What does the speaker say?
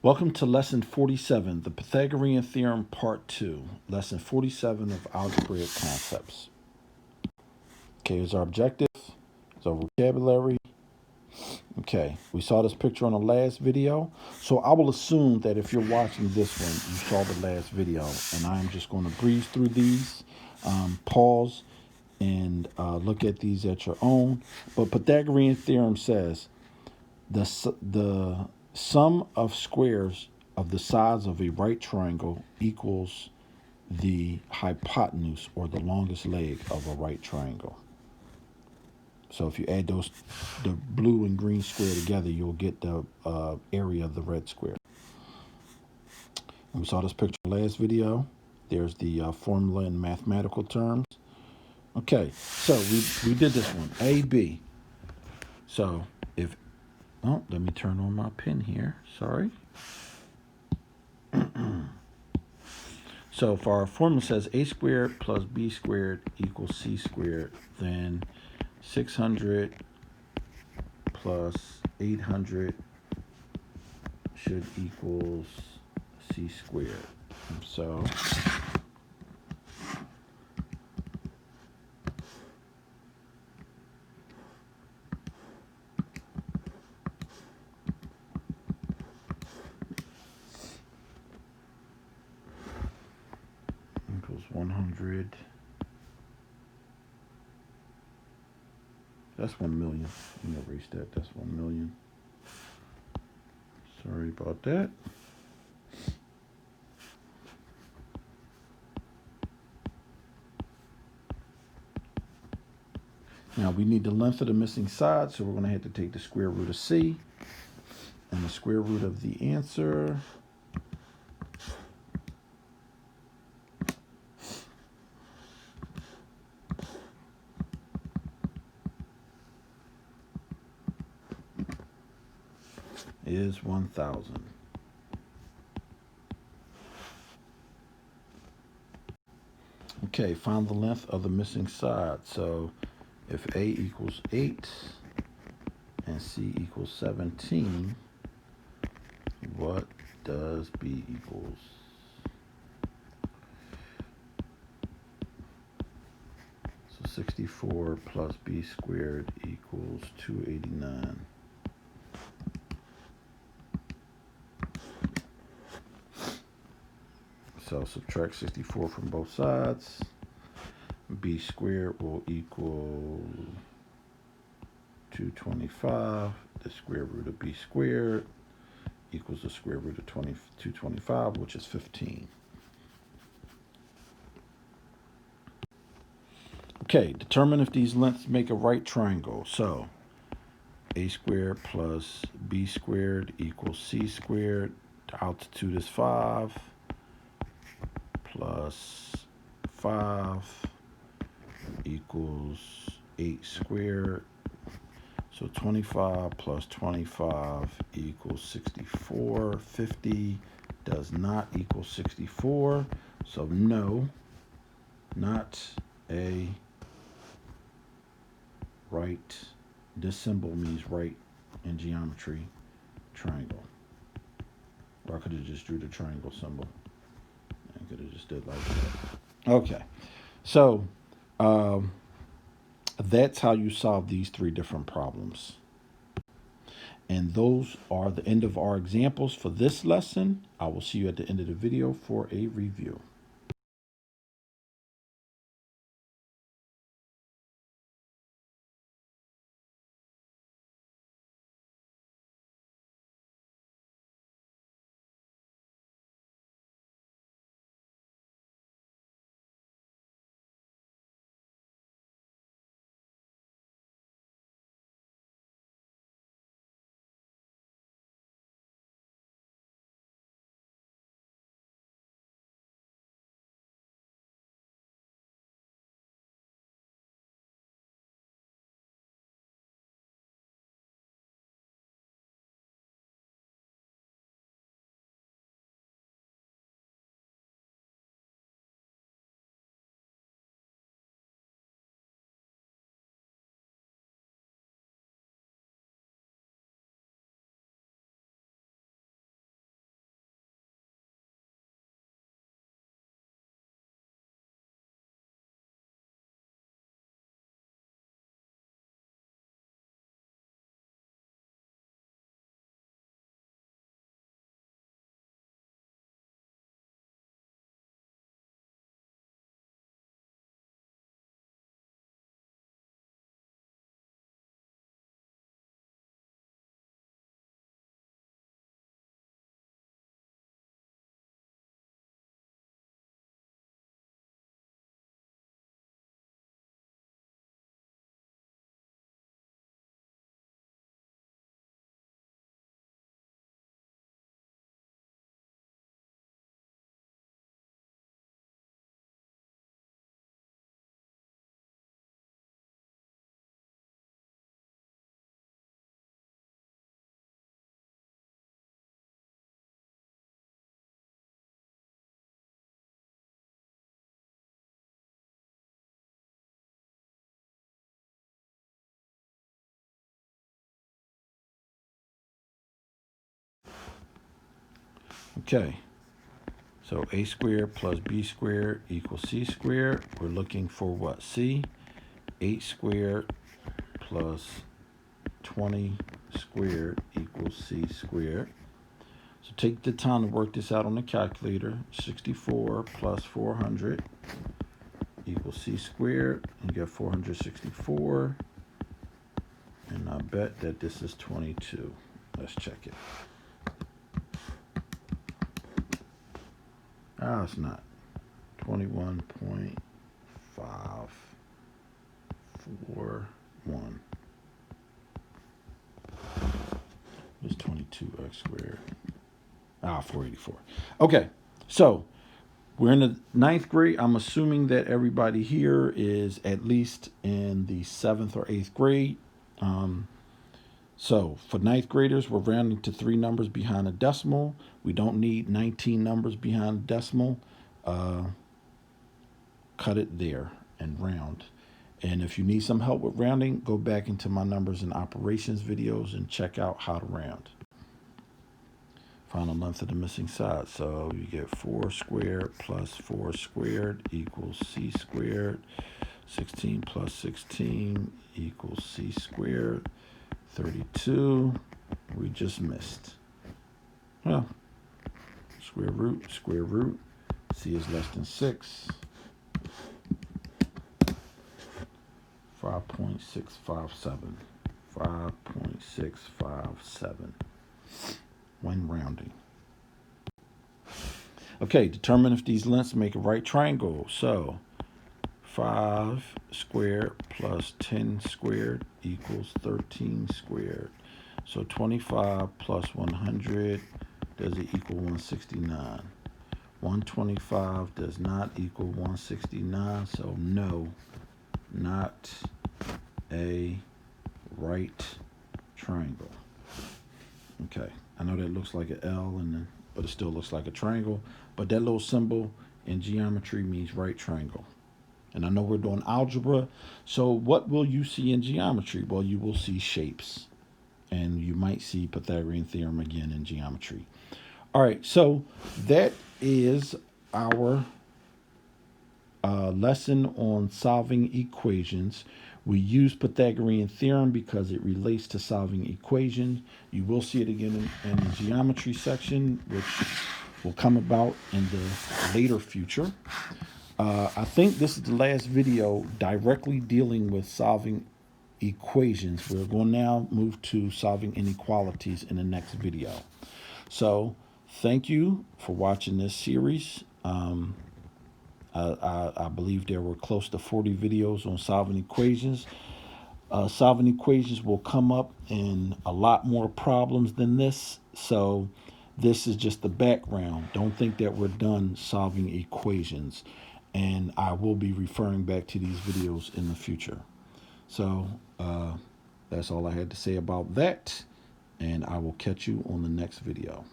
Welcome to Lesson 47, the Pythagorean Theorem, Part 2, Lesson 47 of Algebraic Concepts. Okay, here's our objective, here's our vocabulary. Okay, we saw this picture on the last video, so I will assume that if you're watching this one, you saw the last video, and I'm just going to breeze through these, pause, and look at these at your own. But Pythagorean theorem says the sum of squares of the sides of a right triangle equals the hypotenuse, or the longest leg of a right triangle. So if you add the blue and green square together, you'll get the area of the red square. And we saw this picture in the last video. There's the formula in mathematical terms. Okay, so we did this one, A, B. So if, oh, let me turn on my pen here, sorry. So if our formula says a squared plus b squared equals c squared, then 600 plus 800 should equals c squared. So equals 100. That's 1 million. Let me erase that. That's 1 million. Sorry about that. Now we need the length of the missing side, so we're going to have to take the square root of c, and the square root of the answer is 1,000. Okay, find the length of the missing side. So if A equals 8 and C equals 17, what does B equals? So 64 plus B squared equals 289. So subtract 64 from both sides. B squared will equal 225. The square root of B squared equals the square root of 225, which is 15. Okay, determine if these lengths make a right triangle. So a squared plus b squared equals c squared. The altitude is 5 plus 5 equals 8 squared. So 25 plus 25 equals 64. 50 does not equal 64. So no, not a right. This symbol means right in geometry, triangle. Or I could have just drew the triangle symbol. I could have just did like that. Okay, so that's how you solve these 3 different problems. And those are the end of our examples for this lesson. I will see you at the end of the video for a review. Okay, so a squared plus b squared equals c squared. We're looking for what? C. 8 squared plus 20 squared equals c squared. So take the time to work this out on the calculator. 64 plus 400 equals c squared. You get 464. And I bet that this is 22. Let's check it. Ah, it's not. 21.541. It's 22x squared. 484. Okay, so we're in the 9th grade. I'm assuming that everybody here is at least in the 7th or 8th grade. So for 9th graders, we're rounding to 3 numbers behind a decimal. We don't need 19 numbers behind a decimal. Cut it there and round. And if you need some help with rounding, go back into my numbers and operations videos and check out how to round. Find the length of the missing side. So you get 4 squared plus 4 squared equals c squared. 16 plus 16 equals c squared. 32. We just missed. Well, square root. C is less than 6. 5.657. 5.657 when rounding. Okay, determine if these lengths make a right triangle. So 5 squared plus 10 squared equals 13 squared. So 25 plus 100, does it equal 169? 125 does not equal 169, so no, not a right triangle. Okay, I know that looks like an L, but it still looks like a triangle. But that little symbol in geometry means right triangle. And I know we're doing algebra, so what will you see in geometry? Well, you will see shapes, and you might see Pythagorean theorem again in geometry. All right, so that is our lesson on solving equations. We use Pythagorean theorem because it relates to solving equations. You will see it again in the geometry section, which will come about in the later future. I think this is the last video directly dealing with solving equations. We're going to now move to solving inequalities in the next video. So thank you for watching this series. I believe there were close to 40 videos on solving equations. Solving equations will come up in a lot more problems than this. So this is just the background. Don't think that we're done solving equations. And I will be referring back to these videos in the future. So that's all I had to say about that. And I will catch you on the next video.